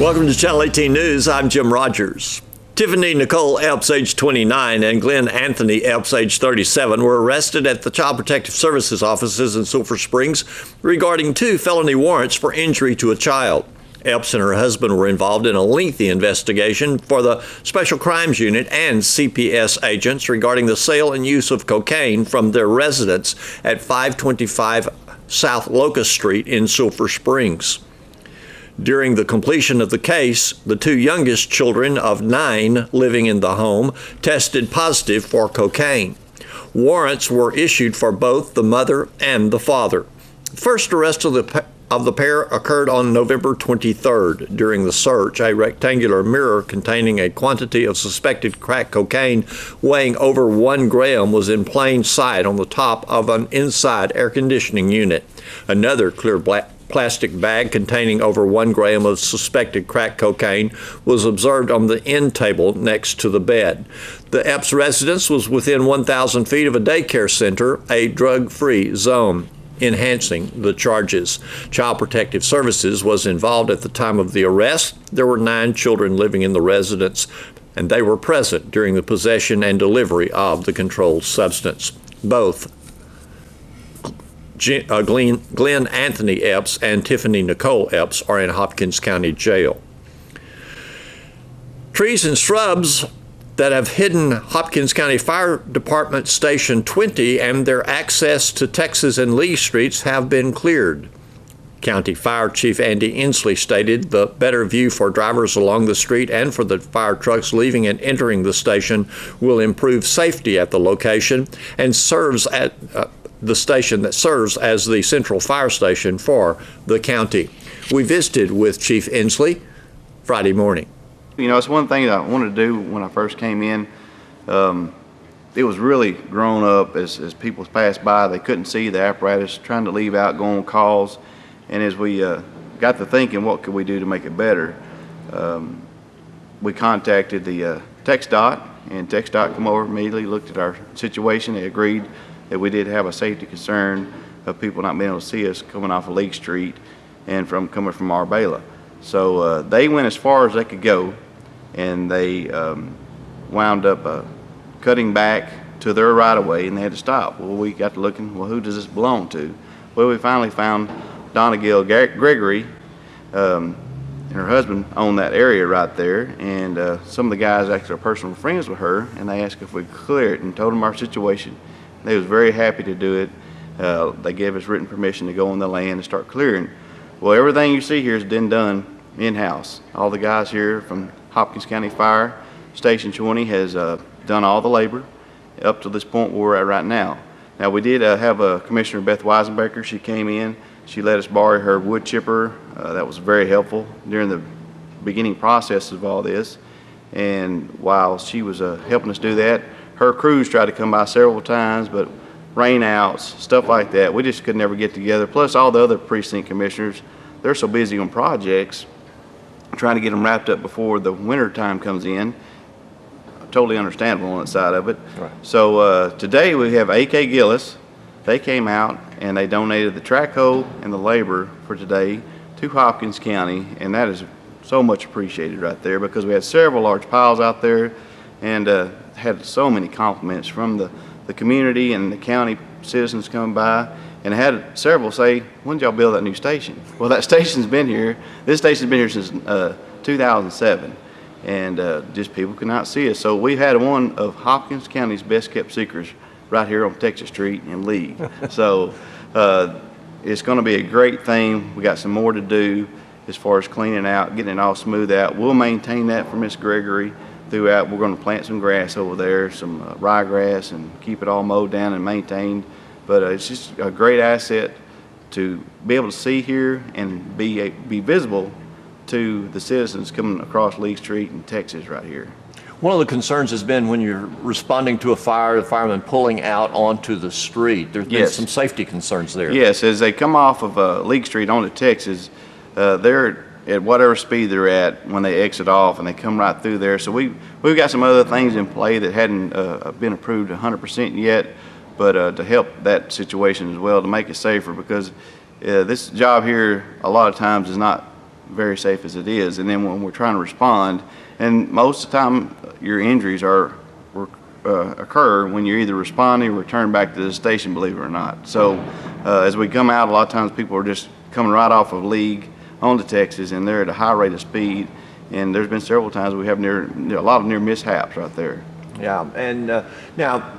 Welcome to Channel 18 News. I'm Jim Rogers. Tiffany Nicole Epps, age 29, and Glenn Anthony Epps, age 37, were arrested at the Child Protective Services offices in Sulphur Springs regarding 2 felony warrants for injury to a child. Epps and her husband were involved in a lengthy investigation for the Special Crimes Unit and CPS agents regarding the sale and use of cocaine from their residence at 525 South Locust Street in Sulphur Springs. During the completion of the case, the 2 youngest children of 9 living in the home tested positive for cocaine. Warrants were issued for both the mother and the father. The first arrest of the pair occurred on November 23rd. During the search, a rectangular mirror containing a quantity of suspected crack cocaine weighing over 1 gram was in plain sight on the top of an inside air conditioning unit. Another clear plastic bag containing over 1 gram of suspected crack cocaine was observed on the end table next to the bed. The Epps residence was within 1,000 feet of a daycare center, a drug-free zone, enhancing the charges. Child Protective Services was involved at the time of the arrest. There were 9 children living in the residence, and they were present during the possession and delivery of the controlled substance. Both Glenn Anthony Epps and Tiffany Nicole Epps are in Hopkins County Jail. Trees and shrubs that have hidden Hopkins County Fire Department Station 20 and their access to Texas and Lee Streets have been cleared. County Fire Chief Andy Inslee stated the better view for drivers along the street and for the fire trucks leaving and entering the station will improve safety at the location and serves at the station that serves as the central fire station for the county. We visited with Chief Inslee Friday morning. You know, it's one thing that I wanted to do when I first came in. It was really grown up as people passed by. They couldn't see the apparatus, trying to leave out, go on calls. And as we got to thinking, what could we do to make it better? We contacted the TxDOT, and TxDOT come over immediately, looked at our situation. They agreed that we did have a safety concern of people not being able to see us coming off of Leake Street and coming from Arbela. So they went as far as they could go, and they wound up cutting back to their right-of-way, and they had to stop. Well, we got to looking, well, who does this belong to? Well, we finally found Donna Gill Gregory, and her husband owned that area right there, and some of the guys actually are personal friends with her, and they asked if we could clear it and told them our situation. They was very happy to do it. They gave us written permission to go on the land and start clearing. Well, everything you see here has been done in-house. All the guys here from Hopkins County Fire Station 20 has done all the labor up to this point where we're at right now. Now, we did have Commissioner Beth Weisenbecker. She came in. She let us borrow her wood chipper. That was very helpful during the beginning process of all this. And while she was helping us do that, her crews tried to come by several times, but rainouts, stuff like that, we just could never get together. Plus all the other precinct commissioners, they're so busy on projects, trying to get them wrapped up before the winter time comes in. Totally understandable on that side of it. Right. So today we have AK Gillis. They came out and they donated the track hoe and the labor for today to Hopkins County, and that is so much appreciated right there, because we had several large piles out there and had so many compliments from the community and the county citizens coming by, and had several say, when did y'all build that new station? Well, that station's been here. This station's been here since 2007, and just people could not see us. So we've had one of Hopkins County's best kept secrets right here on Texas Street in Lee. So it's going to be a great thing. We got some more to do as far as cleaning out, getting it all smoothed out. We'll maintain that for Miss Gregory throughout. We're going to plant some grass over there, some ryegrass, and keep it all mowed down and maintained. But it's just a great asset to be able to see here and be visible to the citizens coming across Lee Street in Texas right here. One of the concerns has been when you're responding to a fire, the firemen pulling out onto the street. There's been some safety concerns there. Yes, as they come off of Leake Street onto Texas, they're at whatever speed they're at when they exit off, and they come right through there. So we've got some other things in play that hadn't been approved 100% yet, but to help that situation as well, to make it safer, because this job here a lot of times is not very safe as it is. And then when we're trying to respond, and most of the time your injuries occur when you're either responding or return back to the station, believe it or not. So as we come out, a lot of times people are just coming right off of League onto Texas, and they're at a high rate of speed. And there's been several times we have a lot of near mishaps right there. Yeah, and now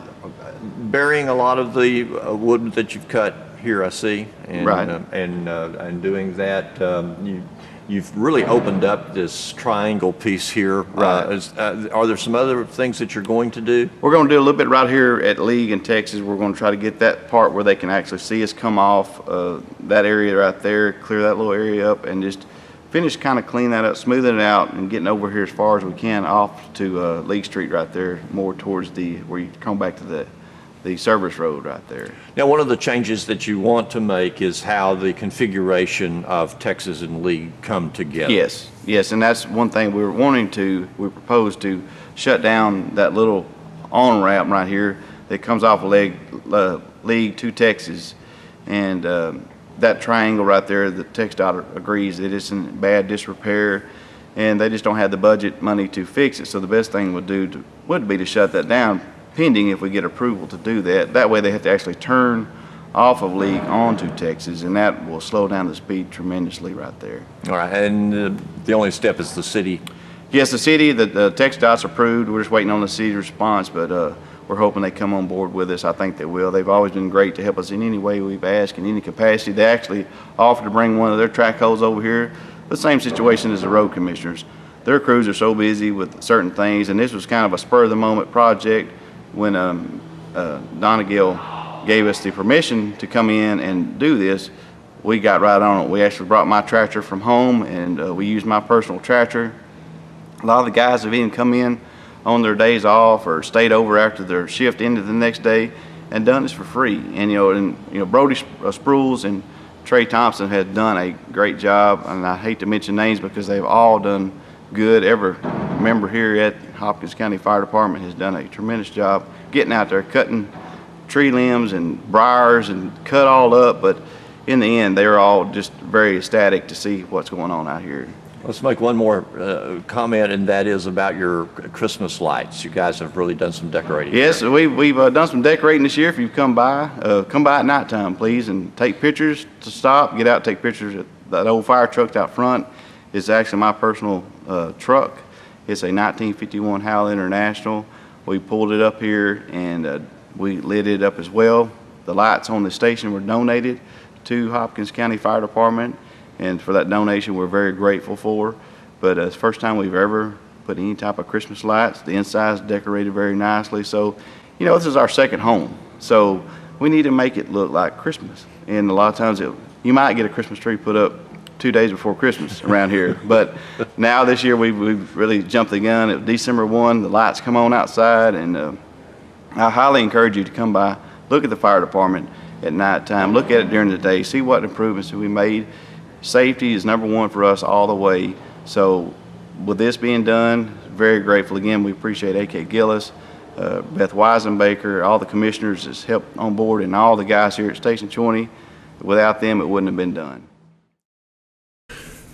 burying a lot of the wood that you've cut here, I see, and Right. And doing that, you've really opened up this triangle piece here. Right. Are there some other things that you're going to do? We're going to do a little bit right here at League in Texas. We're going to try to get that part where they can actually see us come off that area right there, clear that little area up, and just finish kind of clean that up, smoothing it out, and getting over here as far as we can off to League Street right there, more towards where you come back to the service road right there. Now, one of the changes that you want to make is how the configuration of Texas and League come together. Yes, and that's one thing we propose to shut down that little on-ramp right here that comes off of League to Texas, and that triangle right there, the TxDOT agrees that it's in bad disrepair, and they just don't have the budget money to fix it. So the best thing would be to shut that down, pending if we get approval to do that. That way they have to actually turn off of League onto Texas, and that will slow down the speed tremendously right there. All right, and the only step is the city. Yes, the city, the TxDOT's approved. We're just waiting on the city's response, but we're hoping they come on board with us. I think they will. They've always been great to help us in any way we've asked, in any capacity. They actually offered to bring one of their track holes over here. The same situation as the road commissioners. Their crews are so busy with certain things, and this was kind of a spur-of-the-moment project. When Donegal gave us the permission to come in and do this, we got right on it. We actually brought my tractor from home, and we used my personal tractor. A lot of the guys have even come in on their days off or stayed over after their shift into the next day and done this for free. And Brody Sprules and Trey Thompson had done a great job, and I hate to mention names because they've all done good. Every member here at Hopkins County Fire Department has done a tremendous job getting out there, cutting tree limbs and briars and cut all up, but in the end they're all just very ecstatic to see what's going on out here. Let's make one more comment, and that is about your Christmas lights. You guys have really done some decorating. Yes, we've done some decorating this year. If you come by at nighttime, please, and take pictures. To stop, get out, take pictures. That old fire truck out front is actually my personal truck. It's a 1951 Howell International. We pulled it up here, and we lit it up as well. The lights on the station were donated to Hopkins County Fire Department, and for that donation we're very grateful for. But it's the first time we've ever put any type of Christmas lights. The inside is decorated very nicely. So, this is our second home. So we need to make it look like Christmas. And a lot of times you might get a Christmas tree put up 2 days before Christmas around here. But now this year we've really jumped the gun. At December 1, the lights come on outside, and I highly encourage you to come by, look at the fire department at nighttime, look at it during the day, see what improvements we made. Safety is number one for us all the way. So with this being done, very grateful. Again, we appreciate A.K. Gillis, Beth Weisenbaker, all the commissioners that's helped on board, and all the guys here at Station 20. Without them, it wouldn't have been done.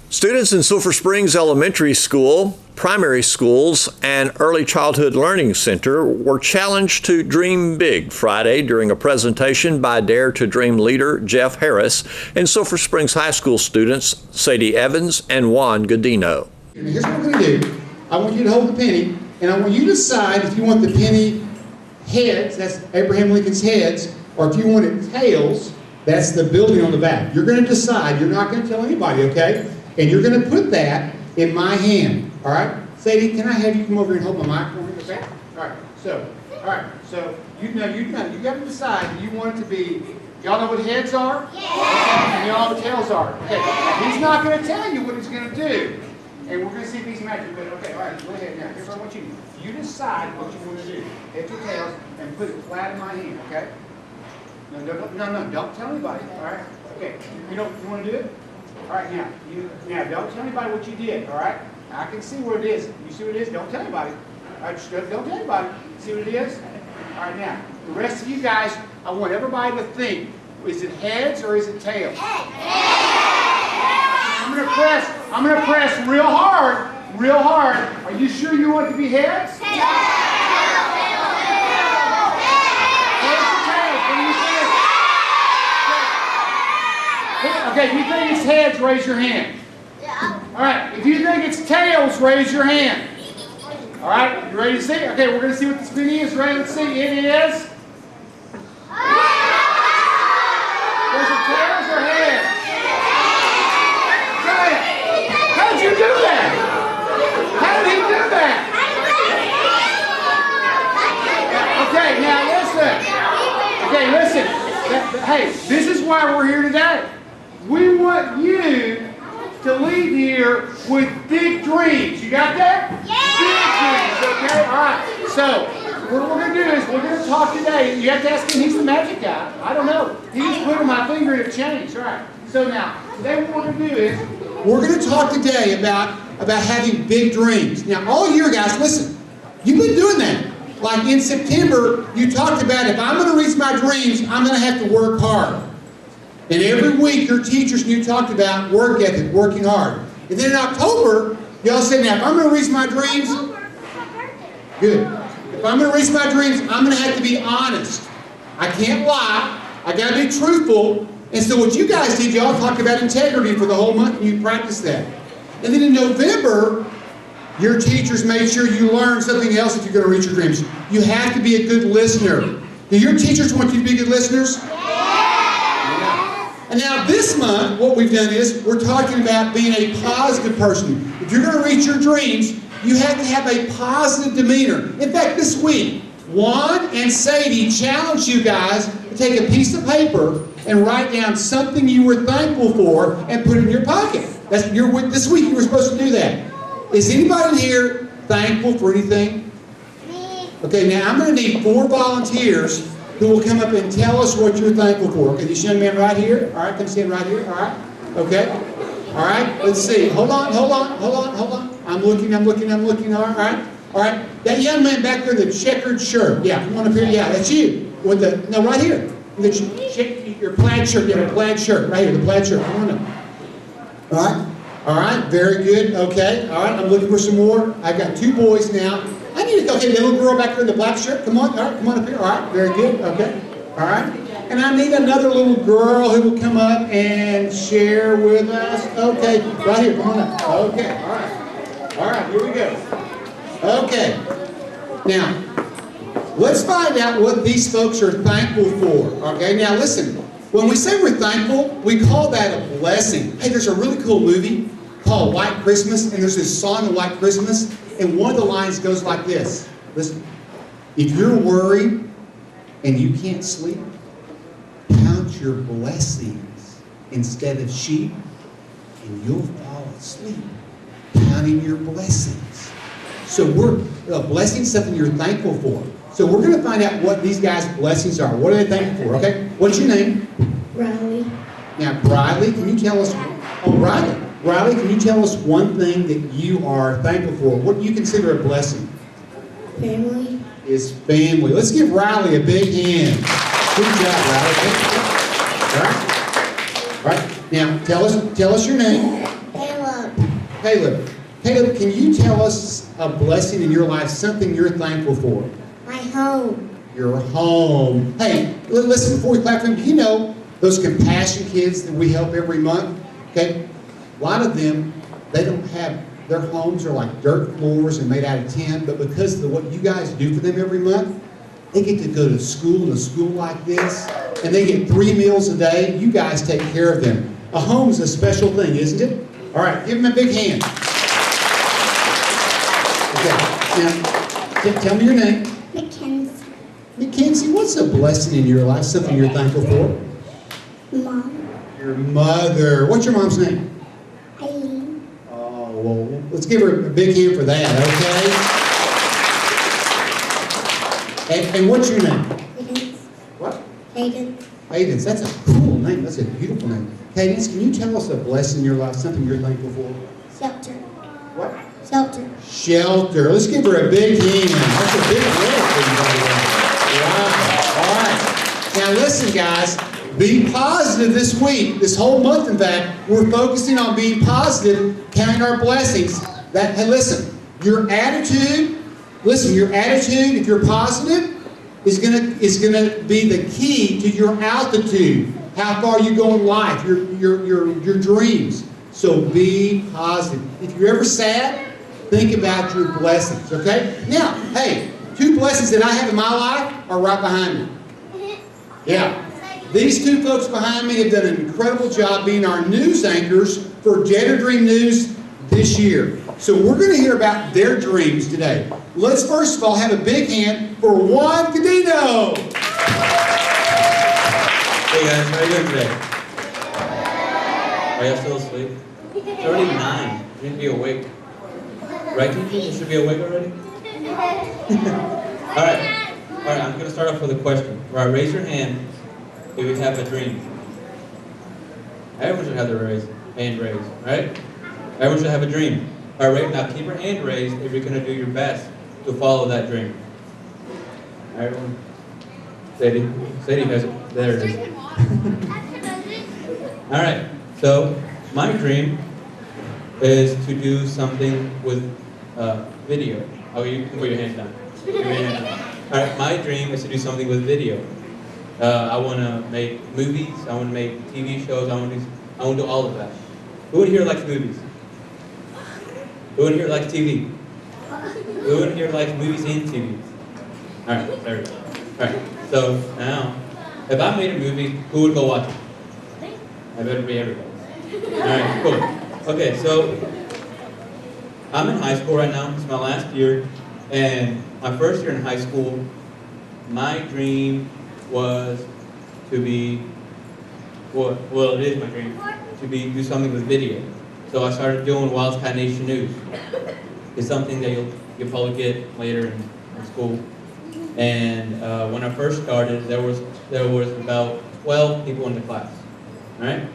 Students in Sulphur Springs Elementary School, primary schools, and Early Childhood Learning Center were challenged to dream big Friday during a presentation by Dare to Dream leader Jeff Harris and Sulphur Springs High School students Sadie Evans and Juan Godino. And here's what we're going to do. I want you to hold the penny, and I want you to decide if you want the penny heads, that's Abraham Lincoln's heads, or if you want it tails, that's the building on the back. You're going to decide. You're not going to tell anybody, okay? And you're going to put that in my hand, all right? Sadie, can I have you come over and hold my microphone in the back? All right, so you got to decide. You want it to be, y'all know what heads are? Yeah. And y'all know what tails are. Okay, he's not going to tell you what he's going to do. And we're going to see if he's matching, but okay, all right, go ahead now. Here's what I want you decide what you want to do. Heads or tails, and put it flat in my hand, okay? No, don't tell anybody, all right? Okay, you want to do it? All right, now don't tell anybody what you did, all right? I can see what it is. You see what it is? Don't tell anybody. All right, just don't tell anybody. See what it is? All right, now, the rest of you guys, I want everybody to think, is it heads or is it tails? Heads! I'm going to press I'm going to press real hard. Real hard. Are you sure you want to be heads? Heads or tails? What do you think? Okay, if you think it's heads, raise your hand. All right, if you think it's tails, raise your hand. All right, you ready to see? Okay, we're going to see what the spin is. Ready? Let's see. It is. Was it tails or heads? Try it. How did you do that? How did he do that? Okay, now listen. Okay, listen. Hey, this is why we're here today. We want you to leave here with big dreams. You got that? Yeah! Big dreams, okay? All right. So, what we're going to do is we're going to talk today. You have to ask him. He's the magic guy. I don't know. He just put my finger in a change. All right. So now, today what we're going to do is we're going to talk today about having big dreams. Now, all year, guys, listen. You've been doing that. Like in September, you talked about if I'm going to reach my dreams, I'm going to have to work hard. And every week, your teachers and you talked about work ethic, working hard. And then in October, y'all said, now, if I'm going to reach my dreams, good. If I'm going to reach my dreams, I'm going to have to be honest. I can't lie. I got to be truthful. And so what you guys did, y'all talked about integrity for the whole month, and you practiced that. And then in November, your teachers made sure you learned something else if you're going to reach your dreams. You have to be a good listener. Do your teachers want you to be good listeners? And now this month, what we've done is we're talking about being a positive person. If you're going to reach your dreams, you have to have a positive demeanor. In fact, this week, Juan and Sadie challenged you guys to take a piece of paper and write down something you were thankful for and put it in your pocket. This week you were supposed to do that. Is anybody in here thankful for anything? Me. Okay, now I'm going to need 4 volunteers who will come up and tell us what you're thankful for. Okay, this young man right here. All right, come stand right here. All right. Okay. All right, let's see. Hold on. I'm looking. All right. That young man back there in the checkered shirt. Yeah, come on up here. Yeah, that's you. Right here. Your plaid shirt. Yeah, the plaid shirt. Right here, the plaid shirt. Come on up. All right, very good. Okay, all right, I'm looking for some more. I've got 2 boys now. I need to, okay, the little girl back there in the black shirt. Come on, all right, come on up here. All right, very good. Okay, all right. And I need another little girl who will come up and share with us. Okay, right here, come on up. Okay, all right. All right, here we go. Okay, now, let's find out what these folks are thankful for. Okay, now listen, when we say we're thankful, we call that a blessing. Hey, there's a really cool movie called White Christmas, and there's this song of White Christmas, and one of the lines goes like this. Listen, if you're worried and you can't sleep, count your blessings instead of sheep, and you'll fall asleep counting your blessings. So a blessing is something you're thankful for. So we're going to find out what these guys' blessings are. What are they thankful for? Okay, what's your name? Riley. Now, Riley, can you tell us? Oh, Riley. Riley, can you tell us one thing that you are thankful for? What do you consider a blessing? Family. Is family. Let's give Riley a big hand. Good job, Riley. All right. Now, tell us your name. Caleb. Caleb, can you tell us a blessing in your life, something you're thankful for? My home. Your home. Hey, listen, before we clap for them, you know those compassion kids that we help every month? Okay? A lot of them, they don't have, their homes are like dirt floors and made out of tin, but because of what you guys do for them every month, they get to go to school in a school like this, and they get 3 meals a day. You guys take care of them. A home's a special thing, isn't it? All right, give them a big hand. Okay, now, tell me your name. Mackenzie. Mackenzie, what's a blessing in your life, something you're thankful for? Mom. Your mother. What's your mom's name? Eileen. Oh, well, let's give her a big hand for that, okay? And what's your name? Cadence. What? Cadence. Cadence. That's a cool name. That's a beautiful name. Cadence, can you tell us a blessing in your life, something you're thankful for? Shelter. What? Shelter. Shelter. Let's give her a big hand. That's a big word for you, by the way. Wow. All right. Now listen, guys. Be positive this week, this whole month in fact, we're focusing on being positive, counting our blessings. Hey listen, your attitude, if you're positive, is gonna be the key to your altitude, how far you go in life, your dreams. So be positive. If you're ever sad, think about your blessings, okay? Now, hey, 2 blessings that I have in my life are right behind me. Yeah. These 2 folks behind me have done an incredible job being our news anchors for Jetter Dream News this year. So we're going to hear about their dreams today. Let's first of all have a big hand for Juan Cadino. Hey guys, how are you doing today? Are y'all still asleep? It's already 9. You need to be awake. Right, teacher? You should be awake already? Alright, I'm going to start off with a question. Alright, raise your hand if you have a dream. Everyone should have their hand raised, right? Everyone should have a dream. Alright, now keep your hand raised if you're going to do your best to follow that dream. Alright, everyone. Sadie has it. There it is. Alright, so my dream is to do something with video. Oh, you can put your hands down. Alright, my dream is to do something with video. I want to make movies, I want to make TV shows, I want to do all of that. Who in here likes movies? Who in here likes TV? Who in here likes movies and TV? Alright, there we go. Alright, so now, if I made a movie, who would go watch it? I better be everybody. Alright, cool. Okay, so I'm in high school right now. It's my last year. And my first year in high school, my dream was to be, well it is my dream, to do something with video. So I started doing Wildcat Nation News. It's something that you'll probably get later in school. And when I first started, there was about 12 people in the class, all right?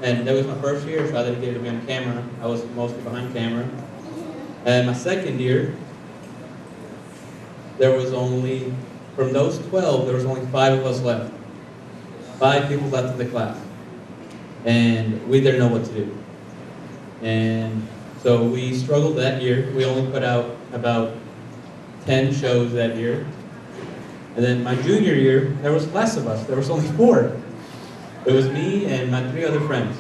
And that was my first year, so I didn't get to be on camera. I was mostly behind camera. And my second year, there was only, from those 12, there was only 5 of us left. 5 people left in the class. And we didn't know what to do. And so we struggled that year. We only put out about 10 shows that year. And then my junior year, there was less of us. There was only 4. It was me and my 3 other friends.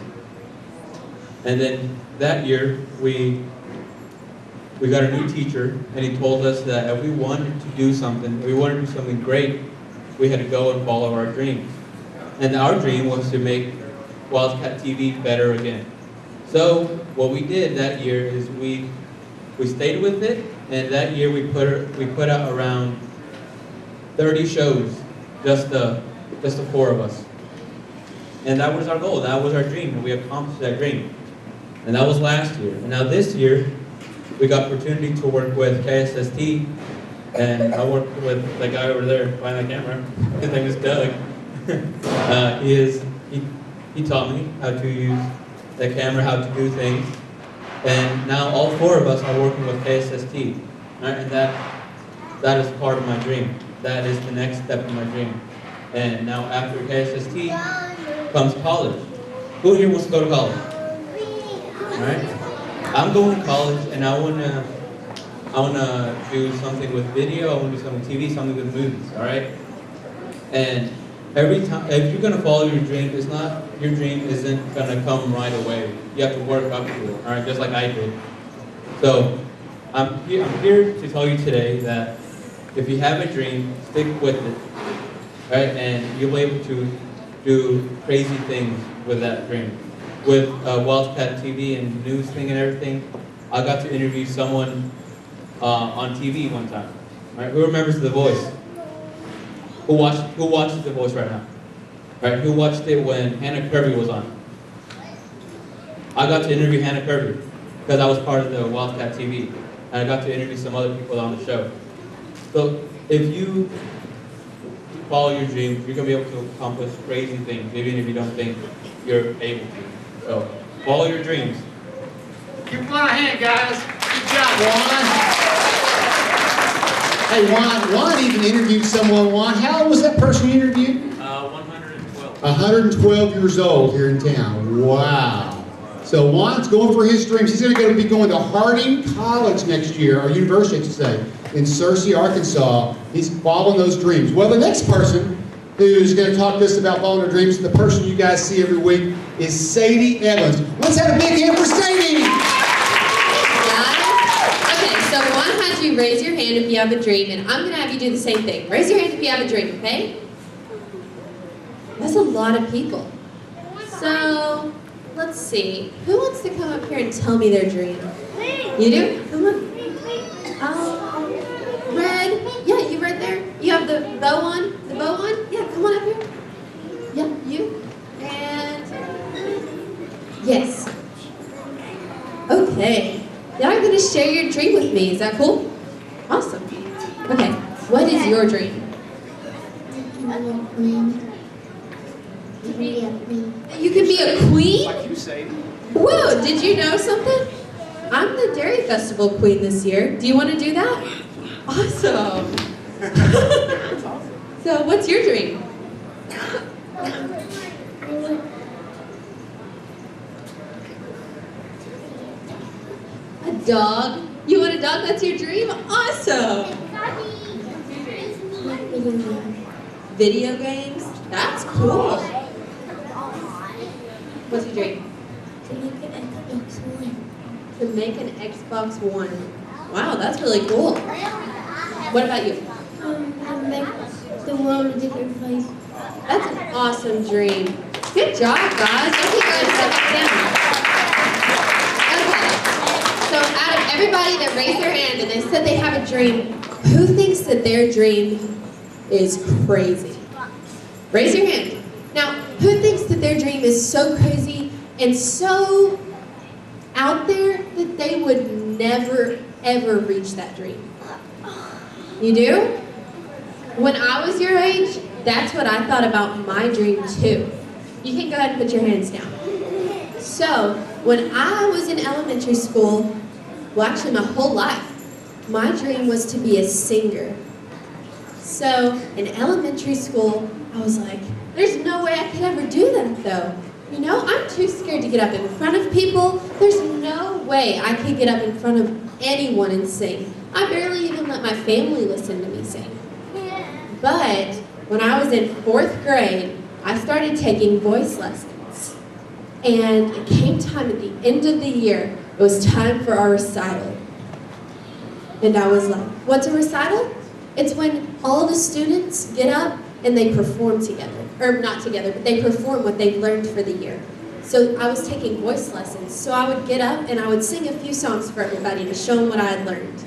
And then that year, we got a new teacher, and he told us that if we wanted to do something, if we wanted to do something great, we had to go and follow our dreams. And our dream was to make Wildcat TV better again. So what we did that year is we stayed with it, and that year we put out around 30 shows, just the 4 of us. And that was our goal, that was our dream, and we accomplished that dream. And that was last year. And now this year, we got opportunity to work with KSST, and I worked with the guy over there behind the camera. His name is Doug. He taught me how to use the camera, how to do things. And now all 4 of us are working with KSST. Right? And that is part of my dream. That is the next step in my dream. And now after KSST comes college. Who here wants to go to college? All right? I'm going to college, and I wanna do something with video. I wanna do something with TV, something with movies. All right. And every time, if you're gonna follow your dream, your dream isn't gonna come right away. You have to work up to it. All right, just like I did. So I'm here to tell you today that if you have a dream, stick with it. Right, and you'll be able to do crazy things with that dream. With Wildcat TV and news thing and everything, I got to interview someone on TV one time. Right? Who remembers The Voice? Who watches The Voice right now? Right? Who watched it when Hannah Kirby was on? I got to interview Hannah Kirby because I was part of the Wildcat TV, and I got to interview some other people on the show. So if you follow your dreams, you're gonna be able to accomplish crazy things, even if you don't think you're able to. So, follow your dreams. Give Juan a hand, guys. Good job, Juan. Hey, Juan even interviewed someone, Juan. How old was that person you interviewed? 112. 112 years old here in town. Wow. So Juan's going for his dreams. He's going to be going to Harding College next year, or university, I should say, in Searcy, Arkansas. He's following those dreams. Well, the next person who's going to talk to us about following their dreams, the person you guys see every week, is Sadie Evans. Let's have a big hand for Sadie! Okay, so Juan has you raise your hand if you have a dream, and I'm going to have you do the same thing. Raise your hand if you have a dream, okay? That's a lot of people. So, let's see. Who wants to come up here and tell me their dream? You do? Come on. Red. Yeah, you right there. You have the bow on? The bow on? Yeah, come on up here. Yeah, you. And... yes. Okay. Y'all are going to share your dream with me. Is that cool? Awesome. Okay. What is your dream? You could be a queen? Like you say. Whoa, did you know something? I'm the Dairy Festival queen this year. Do you want to do that? Awesome. So, what's your dream? A dog? You want a dog? That's your dream? Awesome. Video games? That's cool. What's your dream? To make an Xbox One. Wow, that's really cool. What about you? Make the world a different place. That's an awesome dream. Good job, guys. Don't you guys sit down. Okay. So out of everybody that raised their hand and they said they have a dream, who thinks that their dream is crazy? Raise your hand. Now, who thinks that their dream is so crazy and so out there that they would never, ever reach that dream? You do? When I was your age, that's what I thought about my dream too. You can go ahead and put your hands down. So, when I was in elementary school, well actually my whole life, my dream was to be a singer. So, in elementary school, I was like, there's no way I could ever do that though. You know, I'm too scared to get up in front of people. There's no way I could get up in front of anyone and sing. I barely even let my family listen to me sing. But when I was in 4th grade, I started taking voice lessons. And it came time at the end of the year, it was time for our recital. And I was like, what's a recital? It's when all the students get up and they perform together. Or not together, but they perform what they've learned for the year. So I was taking voice lessons. So I would get up and I would sing a few songs for everybody to show them what I had learned.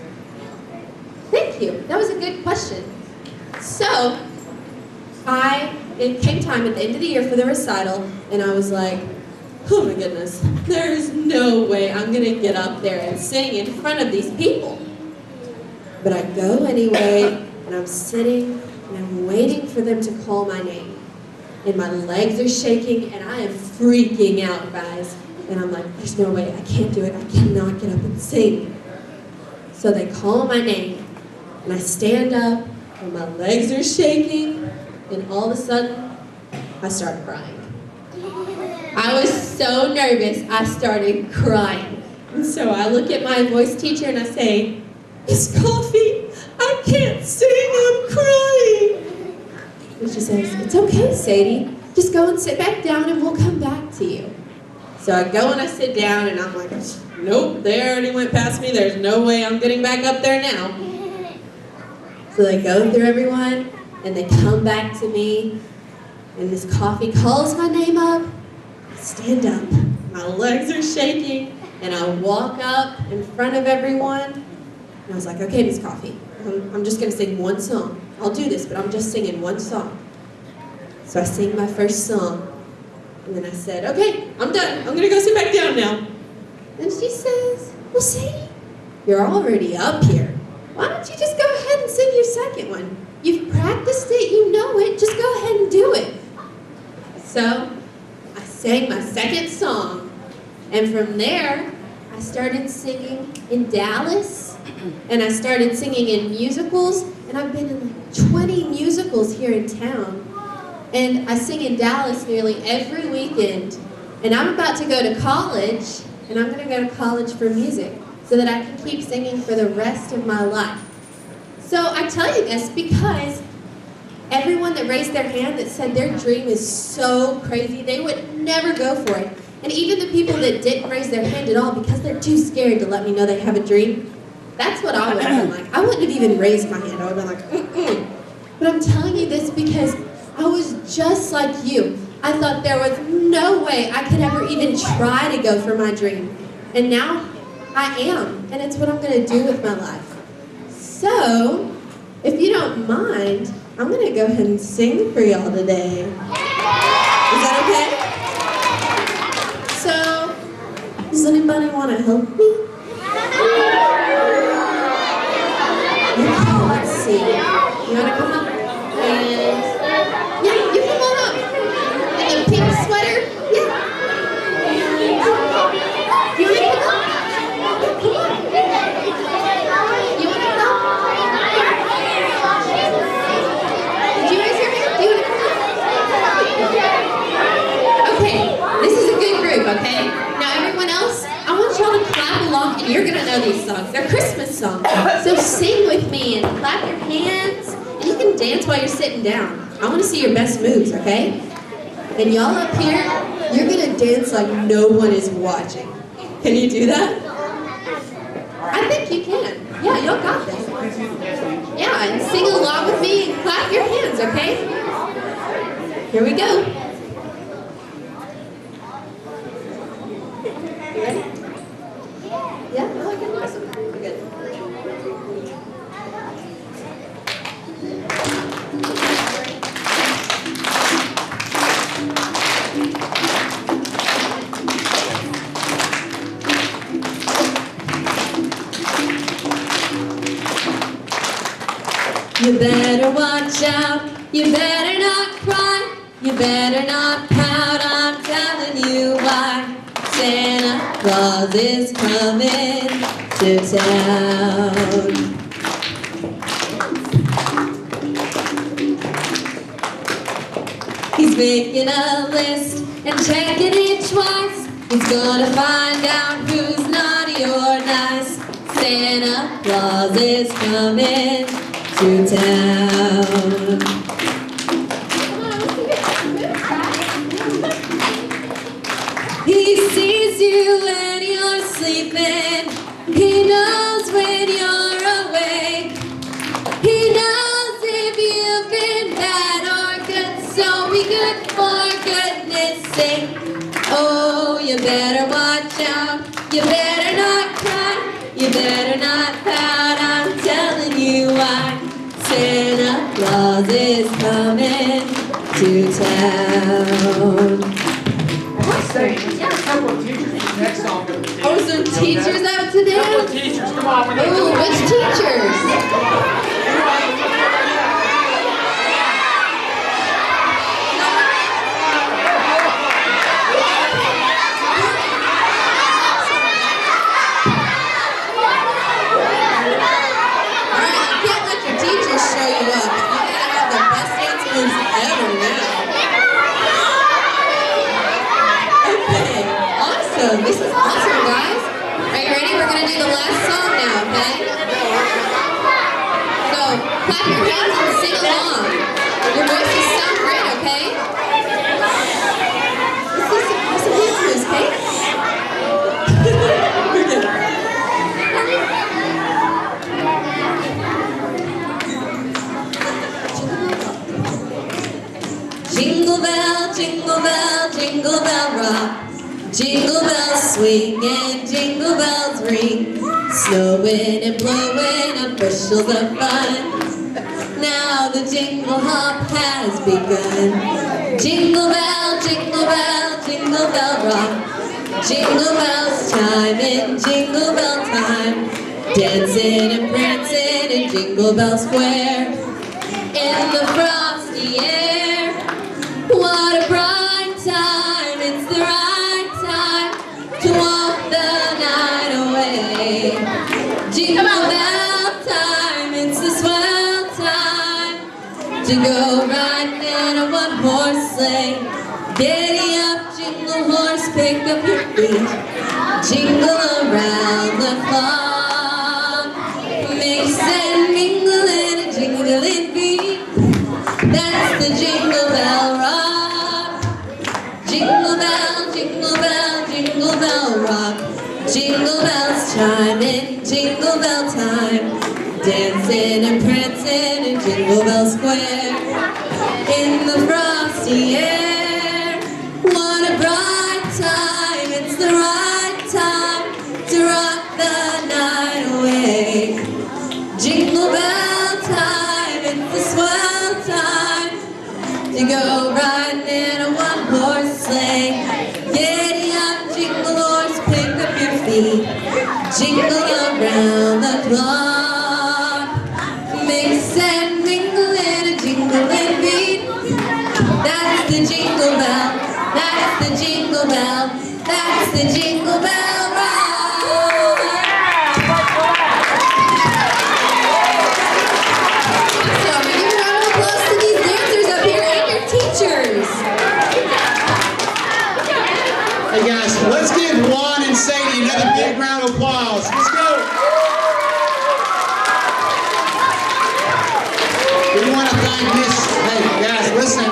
Thank you. That was a good question. So it came time at the end of the year for the recital, and I was like, oh my goodness, there is no way I'm going to get up there and sing in front of these people. But I go anyway, and I'm sitting, and I'm waiting for them to call my name. And my legs are shaking, and I am freaking out, guys. And I'm like, there's no way, I can't do it. I cannot get up and sing. So they call my name, and I stand up, and my legs are shaking, and all of a sudden, I start crying. I was so nervous, I started crying. And so I look at my voice teacher and I say, Miss Coffee, I can't sing, I'm crying. And she says, it's okay, Sadie. Just go and sit back down and we'll come back to you. So I go and I sit down and I'm like, nope, they already went past me. There's no way I'm getting back up there now. So they go through everyone and they come back to me and Miss Coffee calls my name up. I stand up, my legs are shaking, and I walk up in front of everyone. And I was like, okay, Miss Coffee, I'm just gonna sing one song. I'll do this, but I'm just singing one song. So I sing my first song, and then I said, okay, I'm done. I'm gonna go sit back down now. And she says, well, Sadie, you're already up here. Why don't you just go ahead and sing your second one? You've practiced it, you know it, just go ahead and do it. So I sang my second song, and from there, I started singing in Dallas, and I started singing in musicals, and I've been in like 20 musicals here in town. And I sing in Dallas nearly every weekend. And I'm about to go to college, and I'm going to go to college for music so that I can keep singing for the rest of my life. So I tell you this because everyone that raised their hand that said their dream is so crazy, they would never go for it. And even the people that didn't raise their hand at all because they're too scared to let me know they have a dream, that's what I would have been like. I wouldn't have even raised my hand. I would have been like, mm-mm. But I'm telling you this because I was just like you. I thought there was no way I could ever even try to go for my dream. And now I am, and it's what I'm going to do with my life. So, if you don't mind, I'm going to go ahead and sing for y'all today. Is that okay? So, does anybody want to help me? Okay, let's see. You want to come up? And, yeah, you come on up. And the pink sweater? Yeah. You want to come up? Come on. You want to come up? Did you raise your hand? Do you want to come up? Okay, this is a good group, okay? Now everyone else, I want y'all to clap along, and you're gonna know these songs. They're Christmas songs. So sing with me and clap your hands, and you can dance while you're sitting down. I want to see your best moves, okay? And y'all up here, you're gonna dance like no one is watching. Can you do that? I think you can. Yeah, y'all got this. Yeah, and sing along with me and clap your hands, okay? Here we go. You ready? Yeah? Oh, okay, awesome. We're good. You better watch out, you better not cry, you better not pout, I'm telling you why. Santa Claus is coming to town. He's making a list and checking it twice. He's gonna find out who's naughty or nice. Santa Claus is coming to town. He sees you when you're sleeping. He knows when you're awake. He knows if you've been bad or good, so be good for goodness sake. Oh, you better watch out. You better not cry. You better not pout. I'm telling you why. Santa Claus is coming to town. Yeah, a couple of teachers for the next song. Oh, some teachers out today? A couple of teachers, come on. We need Ooh, which teachers? Alright, you can't let your teachers show you up. You gotta have the best dance moves ever now. Okay, awesome. This is awesome, guys. Are you ready? We're gonna do the last song now, okay? So, clap your hands and sing along. Your voices sound great, okay? Let's see some awesome dance moves, okay? We're good. Jingle bell, jingle bell, jingle bell rock. Jingle bells swing and jingle bells ring. Snowing and blowing up bushels of fun. Now the jingle hop has begun. Jingle bell, jingle bell, jingle bell rock. Jingle bells chime in jingle bell time. Dancing and prancing in Jingle Bell Square. In the frosty air. What a bright time, it's the right time to walk the night away. Jingle bell time, it's the swell time to go riding in a one-horse sleigh. Giddy up, jingle horse, pick up your feet. Jingle around the clock. Mix and mingle in a jingling beat. That's the Jingle Bell Rock. Jingle bell, jingle bell, jingle bell rock. Jingle bells chiming, jingle bell time. Dancing and prancing in Jingle Bell Square. In the frosty air. What a bright time, it's the right time to rock the night away. Jingle bell time, it's the swell time to go riding in a one-horse sleigh. Giddy up, jingle horse, pick up your feet. Jingle around the clock. Mix and mingle in a jingling beat. That's the jingle bell, that's the jingle bell, that's the Jingle Bell Rock. So we give a round of applause to these dancers up here and your teachers. Hey guys, let's give Juan and Sadie another big round of applause. Let's go. We want to thank Miss, hey guys, listen.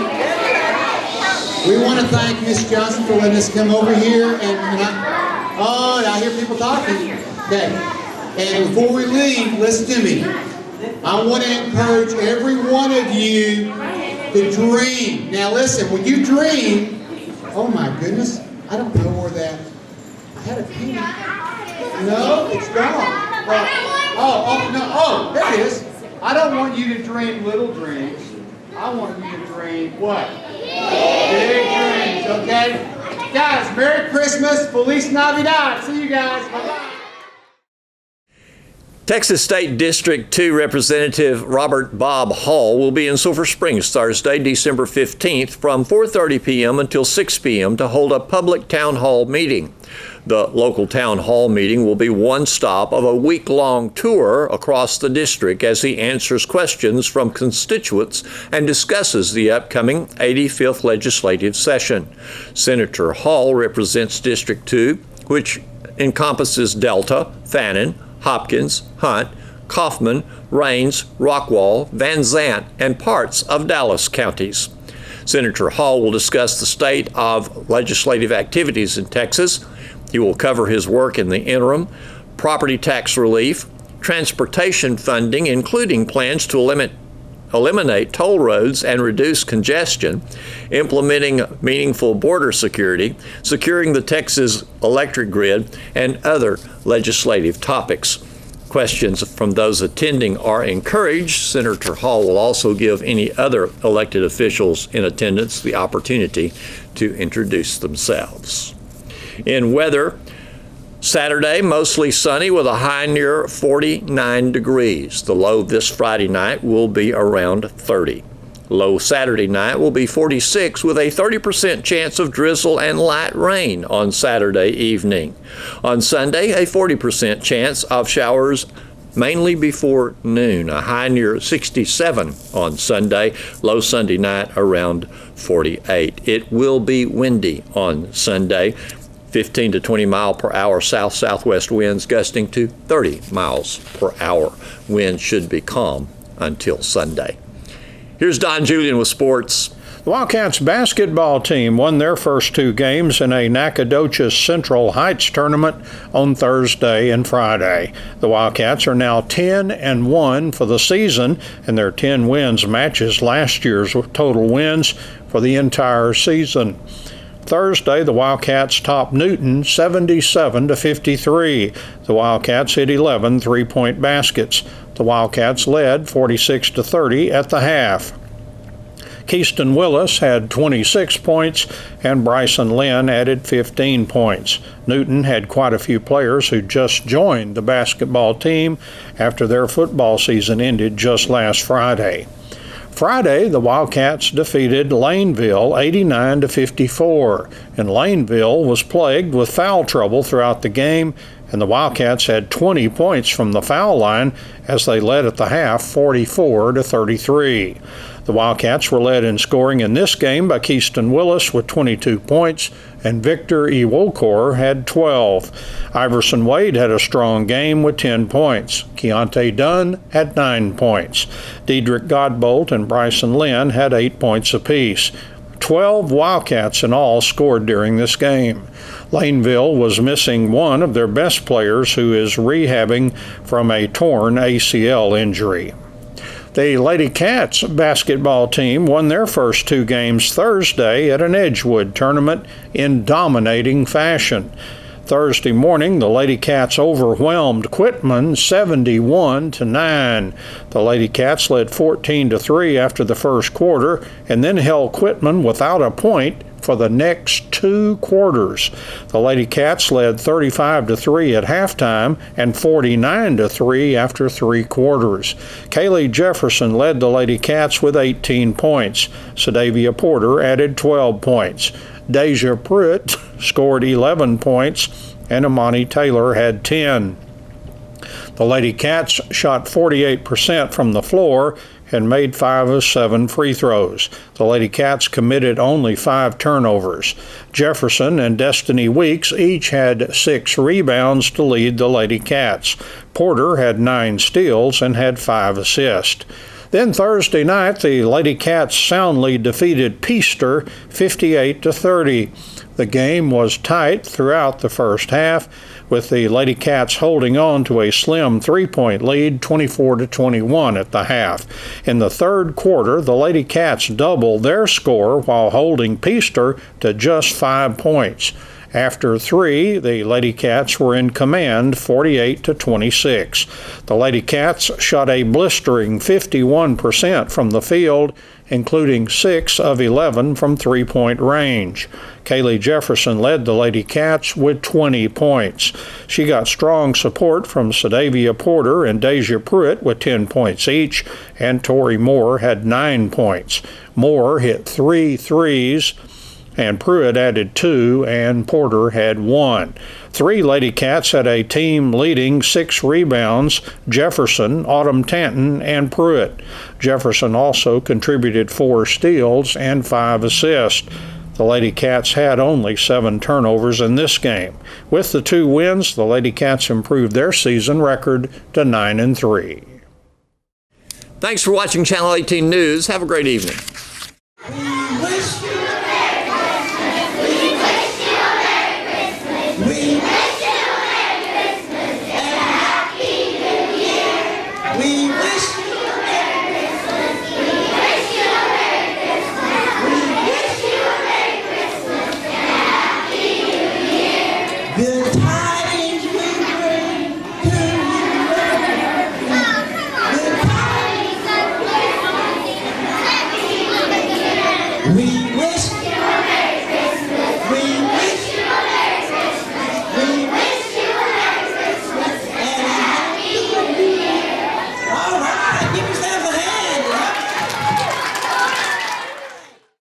We want to thank Miss Johnson for letting us come over here and I hear people talking. Okay. And before we leave, listen to me. I want to encourage every one of you to dream. Now listen, when you dream, oh my goodness, I don't know where that, I had a penny. No, it's gone. Oh, there it is. I don't want you to dream little dreams. I want you to dream what? Big dreams, okay? Guys, Merry Christmas, Feliz Navidad. See you guys. Bye-bye. Texas State District 2 Representative Robert Bob Hall will be in Sulphur Springs Thursday, December 15th from 4:30 p.m. until 6 p.m. to hold a public town hall meeting. The local town hall meeting will be one stop of a week-long tour across the district as he answers questions from constituents and discusses the upcoming 85th legislative session. Senator Hall represents District 2, which encompasses Delta, Fannin, Hopkins, Hunt, Kaufman, Rains, Rockwall, Van Zant, and parts of Dallas counties. Senator Hall will discuss the state of legislative activities in Texas. He will cover his work in the interim, property tax relief, transportation funding, including plans to eliminate toll roads and reduce congestion, implementing meaningful border security, securing the Texas electric grid, and other legislative topics. Questions from those attending are encouraged. Senator Hall will also give any other elected officials in attendance the opportunity to introduce themselves. In weather, Saturday, mostly sunny with a high near 49 degrees. The low this Friday night will be around 30. Low Saturday night will be 46 with a 30% chance of drizzle and light rain on Saturday evening. On Sunday, a 40% chance of showers mainly before noon. A high near 67 on Sunday. Low Sunday night around 48. It will be windy on Sunday. 15 to 20 mile per hour south-southwest winds gusting to 30 miles per hour. Winds should be calm until Sunday. Here's Don Julian with sports. The Wildcats basketball team won their first two games in a Nacogdoches Central Heights tournament on Thursday and Friday. The Wildcats are now 10-1 for the season, and their 10 wins matches last year's total wins for the entire season. Thursday, the Wildcats topped Newton 77-53. The Wildcats hit 11 three-point baskets. The Wildcats led 46-30 at the half. Keyston Willis had 26 points, and Bryson Lynn added 15 points. Newton had quite a few players who just joined the basketball team after their football season ended just last Friday. Friday, the Wildcats defeated Laneville 89-54, and Laneville was plagued with foul trouble throughout the game and the Wildcats had 20 points from the foul line as they led at the half 44-33. The Wildcats were led in scoring in this game by Keyston Willis with 22 points, and Victor Iwokor had 12. Iverson Wade had a strong game with 10 points. Keontae Dunn had 9 points. Dedrick Godbolt and Bryson Lynn had 8 points apiece. 12 Wildcats in all scored during this game. Laneville was missing one of their best players, who is rehabbing from a torn ACL injury. The Lady Cats basketball team won their first 2 games Thursday at an Edgewood tournament in dominating fashion. Thursday morning, the Lady Cats overwhelmed Quitman 71-9. The Lady Cats led 14-3 after the first quarter and then held Quitman without a point for the next 2 quarters. The Lady Cats led 35-3 at halftime and 49-3 after 3 quarters. Kaylee Jefferson led the Lady Cats with 18 points. Sadavia Porter added 12 points. Deja Pruitt scored 11 points, and Amani Taylor had 10. The Lady Cats shot 48% from the floor and made 5 of 7 free throws. The Lady Cats committed only 5 turnovers. Jefferson and Destiny Weeks each had 6 rebounds to lead the Lady Cats. Porter had 9 steals and had 5 assists. Then Thursday night, the Lady Cats soundly defeated Peaster 58-30. The game was tight throughout the first half, with the Lady Cats holding on to a slim 3-point lead, 24-21 at the half. In the third quarter, the Lady Cats doubled their score while holding Peaster to just 5 points. After 3, the Lady Cats were in command 48-26. The Lady Cats shot a blistering 51% from the field, including 6 of 11 from 3-point range. Kaylee Jefferson led the Lady Cats with 20 points. She got strong support from Sadavia Porter and Deja Pruitt with 10 points each, and Tori Moore had 9 points. Moore hit 3 threes, and Pruitt added 2, and Porter had 1. 3 Lady Cats had a team-leading 6 rebounds: Jefferson, Autumn Tanton, and Pruitt. Jefferson also contributed 4 steals and 5 assists. The Lady Cats had only 7 turnovers in this game. With the 2 wins, the Lady Cats improved their season record to 9-3. Thanks for watching Channel 18 News. Have a great evening.